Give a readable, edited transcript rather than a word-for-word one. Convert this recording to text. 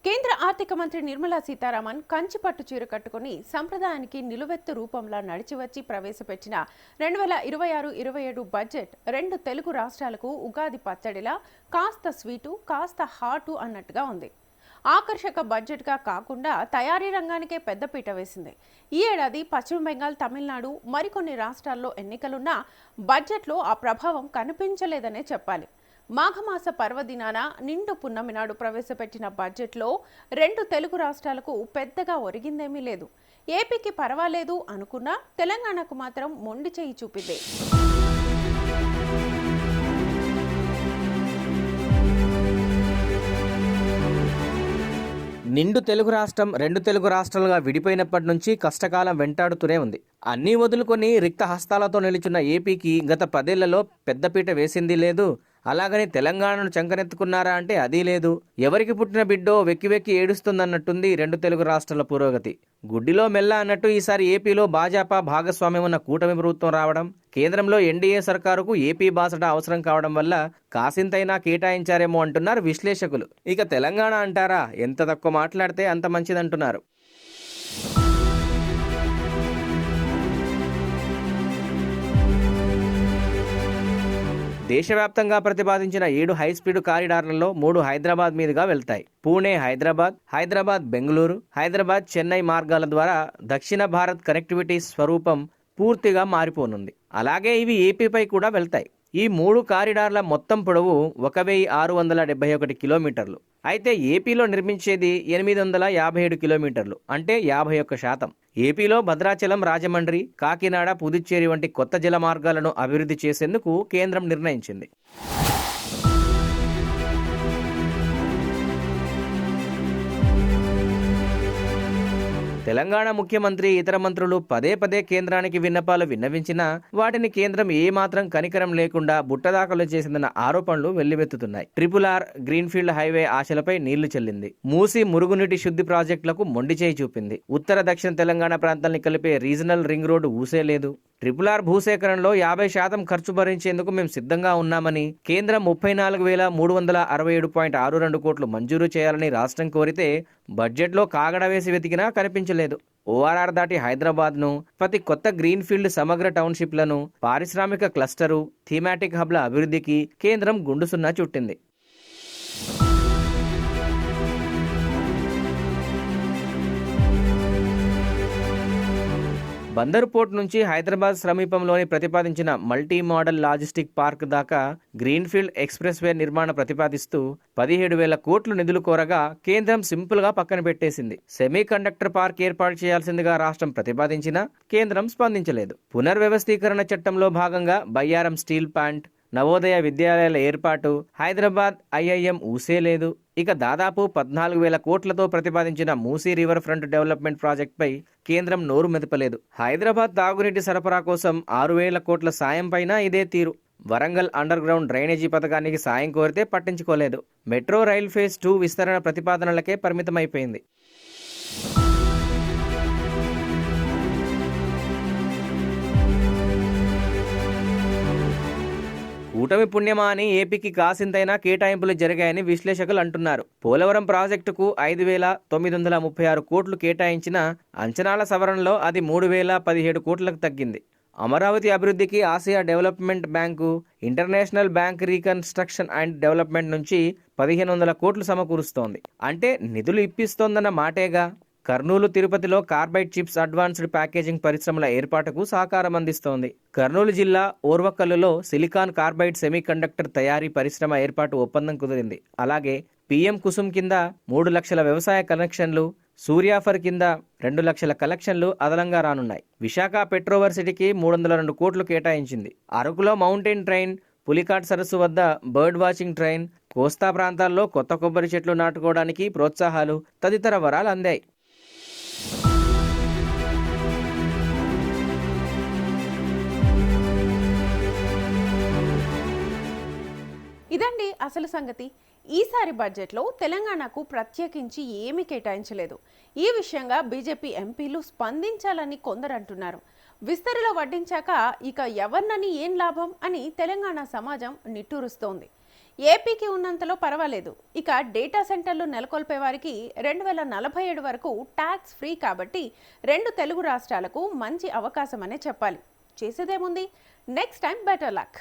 కేంద్ర ఆర్థిక మంత్రి నిర్మలా సీతారామన్ కంచి పట్టు చీర కట్టుకుని సంప్రదాయానికి నిలువెత్తు రూపంలో నడిచివచ్చి ప్రవేశపెట్టిన 2026-27 బడ్జెట్ రెండు తెలుగు రాష్ట్రాలకు ఉగాది పచ్చడిలా కాస్త స్వీటు కాస్త హాటు అన్నట్టుగా ఉంది. ఆకర్షక బడ్జెట్గా కాకుండా తయారీ రంగానికే పెద్దపీట వేసింది. ఈ ఏడాది పశ్చిమ బెంగాల్, తమిళనాడు మరికొన్ని రాష్ట్రాల్లో ఎన్నికలున్నా బడ్జెట్లో ఆ ప్రభావం కనిపించలేదనే చెప్పాలి. మాఘమాస పర్వదినాన నిండు పున్నమి నాడు ప్రవేశపెట్టిన బడ్జెట్లో రెండు తెలుగు రాష్ట్రాలకు పెద్దగా ఒరిగిందేమీ లేదు. ఏపీకి పర్వాలేదు అనుకున్నా తెలంగాణకు మాత్రం మొండి చేయి చూపింది. నిండు తెలుగు రాష్ట్రం రెండు తెలుగు రాష్ట్రాలుగా విడిపోయినప్పటి నుంచి కష్టకాలం వెంటాడుతూనే ఉంది. అన్నీ వదులుకొని రిక్త హస్తాలతో నిలిచిన ఏపీకి గత 10 ఏళ్లలో పెద్దపీట వేసింది లేదు. అలాగని తెలంగాణను చంకనెత్తుకున్నారా అంటే అదీ లేదు. ఎవరికి పుట్టిన బిడ్డో వెక్కి వెక్కి ఏడుస్తుందన్నట్టుంది రెండు తెలుగు రాష్ట్రాల పురోగతి. గుడ్డిలో మెల్ల అన్నట్టు ఈసారి ఏపీలో భాజపా భాగస్వామ్యం ఉన్న కూటమి ప్రభుత్వం రావడం, కేంద్రంలో ఎన్డీఏ సర్కారుకు ఏపీ బాసట అవసరం కావడం వల్ల కాసింతైనా కేటాయించారేమో అంటున్నారు విశ్లేషకులు. ఇక తెలంగాణ అంటారా, ఎంత తక్కువ మాట్లాడితే అంత మంచిదంటున్నారు. దేశవ్యాప్తంగా ప్రతిపాదించిన 7 హైస్పీడ్ కారిడార్లలో 3 హైదరాబాద్ మీదుగా వెళ్తాయి. పూణే హైదరాబాద్, హైదరాబాద్ బెంగళూరు, హైదరాబాద్ చెన్నై మార్గాల ద్వారా దక్షిణ భారత్ కనెక్టివిటీ స్వరూపం పూర్తిగా మారిపోనుంది. అలాగే ఇవి ఏపీపై కూడా వెళ్తాయి. ఈ 3 కారిడార్ల మొత్తం పొడవు 1671 కిలోమీటర్లు. అయితే ఏపీలో నిర్మించేది 857 కిలోమీటర్లు, అంటే 51%. ఏపీలో భద్రాచలం, రాజమండ్రి, కాకినాడ, పుదుచ్చేరి వంటి కొత్త జల మార్గాలను అభివృద్ధి చేసేందుకు కేంద్రం నిర్ణయించింది. తెలంగాణ ముఖ్యమంత్రి, ఇతర మంత్రులు పదే పదే కేంద్రానికి విన్నపాలు విన్నవించినా వాటిని కేంద్రం ఏమాత్రం కనికరం లేకుండా బుట్టదాఖలు చేసిందన్న ఆరోపణలు వెల్లువెత్తుతున్నాయి. RRR గ్రీన్ఫీల్డ్ హైవే ఆశలపై నీళ్లు చెల్లింది. మూసి మురుగునీటి శుద్ధి ప్రాజెక్టులకు మొండి చేయి చూపింది. ఉత్తర దక్షిణ తెలంగాణ ప్రాంతాన్ని కలిపే రీజనల్ రింగ్ రోడ్డు ఊసేలేదు. RRR భూసేకరణలో 50% ఖర్చు భరించేందుకు మేము సిద్ధంగా ఉన్నామని, కేంద్రం 34,367.62 కోట్లు మంజూరు చేయాలని రాష్ట్రం కోరితే బడ్జెట్లో కాగడ వేసి వెతికినా కనిపించలేదు. ORR దాటి హైదరాబాద్ను, ప్రతి కొత్త గ్రీన్ఫీల్డ్ సమగ్ర టౌన్షిప్లను, పారిశ్రామిక క్లస్టరు, థీమాటిక్ హబ్ల అభివృద్ధికి కేంద్రం గుండు సున్నా చుట్టింది. బందరు పోర్ట్ నుంచి హైదరాబాద్ సమీపంలోని ప్రతిపాదించిన మల్టీ మోడల్ లాజిస్టిక్ పార్క్ దాకా గ్రీన్ఫీల్డ్ ఎక్స్ప్రెస్ వే నిర్మాణ ప్రతిపాదిస్తూ 17,000 కోట్లు నిధులు కోరగా కేంద్రం సింపుల్ గా పక్కన పెట్టేసింది. సెమీ కండక్టర్ పార్క్ ఏర్పాటు చేయాల్సిందిగా రాష్ట్రం ప్రతిపాదించినా కేంద్రం స్పందించలేదు. పునర్వ్యవస్థీకరణ చట్టంలో భాగంగా బయ్యారం స్టీల్ ప్లాంట్, నవోదయ విద్యాలయాల ఏర్పాటు, హైదరాబాద్ IIM ఊసేలేదు. ఇక దాదాపు 14,000 కోట్లతో ప్రతిపాదించిన మూసీ రివర్ ఫ్రంట్ డెవలప్మెంట్ ప్రాజెక్టుపై కేంద్రం నోరు మెదపలేదు. హైదరాబాద్ తాగునీటి సరఫరా కోసం 6,000 కోట్ల సాయం పైన ఇదే తీరు. వరంగల్ అండర్ గ్రౌండ్ డ్రైనేజీ పథకానికి సాయం కోరితే పట్టించుకోలేదు. మెట్రో రైల్ ఫేజ్ 2 విస్తరణ ప్రతిపాదనలకే పరిమితమైపోయింది. కూటమి పుణ్యమా అని ఏపీకి కాసింతైనా కేటాయింపులు జరిగాయని విశ్లేషకులు అంటున్నారు. పోలవరం ప్రాజెక్టుకు 5,936 కోట్లు కేటాయించిన అంచనాల సవరణలో అది 3,017 కోట్లకు తగ్గింది. అమరావతి అభివృద్ధికి Asia development bank, international bank reconstruction and development నుంచి 1,500 కోట్లు సమకూరుస్తోంది. అంటే నిధులు ఇప్పిస్తోందన్న మాటేగా. కర్నూలు, తిరుపతిలో కార్బైడ్ చిప్స్ అడ్వాన్స్డ్ ప్యాకేజింగ్ పరిశ్రమల ఏర్పాటుకు సహకారం అందిస్తోంది. కర్నూలు జిల్లా ఓర్వకల్లులో సిలికాన్ కార్బైడ్ సెమీకండక్టర్ తయారీ పరిశ్రమ ఏర్పాటు ఒప్పందం కుదిరింది. అలాగే PM కుసుమ్ కింద 3 లక్షల వ్యవసాయ కనెక్షన్లు, సూర్యాఫర్ కింద 2 లక్షల కలెక్షన్లు అదనంగా రానున్నాయి. విశాఖ పెట్రోవర్సిటీకి 302 కోట్లు కేటాయించింది. అరకులో మౌంటైన్ ట్రైన్, పులికాట్ సరస్సు వద్ద బర్డ్ వాచింగ్ ట్రైన్, కోస్తా ప్రాంతాల్లో కొత్త కొబ్బరి చెట్లు నాటుకోవడానికి ప్రోత్సాహాలు తదితర వరాలు అందాయి. ఇదండి అసలు సంగతి. ఈసారి బడ్జెట్లో తెలంగాణకు ప్రత్యేకించి ఏమీ కేటాయించలేదు. ఈ విషయంగా బీజేపీ ఎంపీలు స్పందించాలని కొందరు అంటున్నారు. విస్తరిలో వడ్డించాక ఇక ఎవరినని ఏం లాభం అని తెలంగాణ సమాజం నిట్టూరుస్తోంది. ఏపీకి ఉన్నంతలో పర్వాలేదు. ఇక డేటా సెంటర్లు నెలకొల్పే వారికి 2047 వరకు ట్యాక్స్ ఫ్రీ కాబట్టి 2 తెలుగు రాష్ట్రాలకు మంచి అవకాశమనే చెప్పాలి. చేసేదేముంది, నెక్స్ట్ టైం బెటర్ లక్.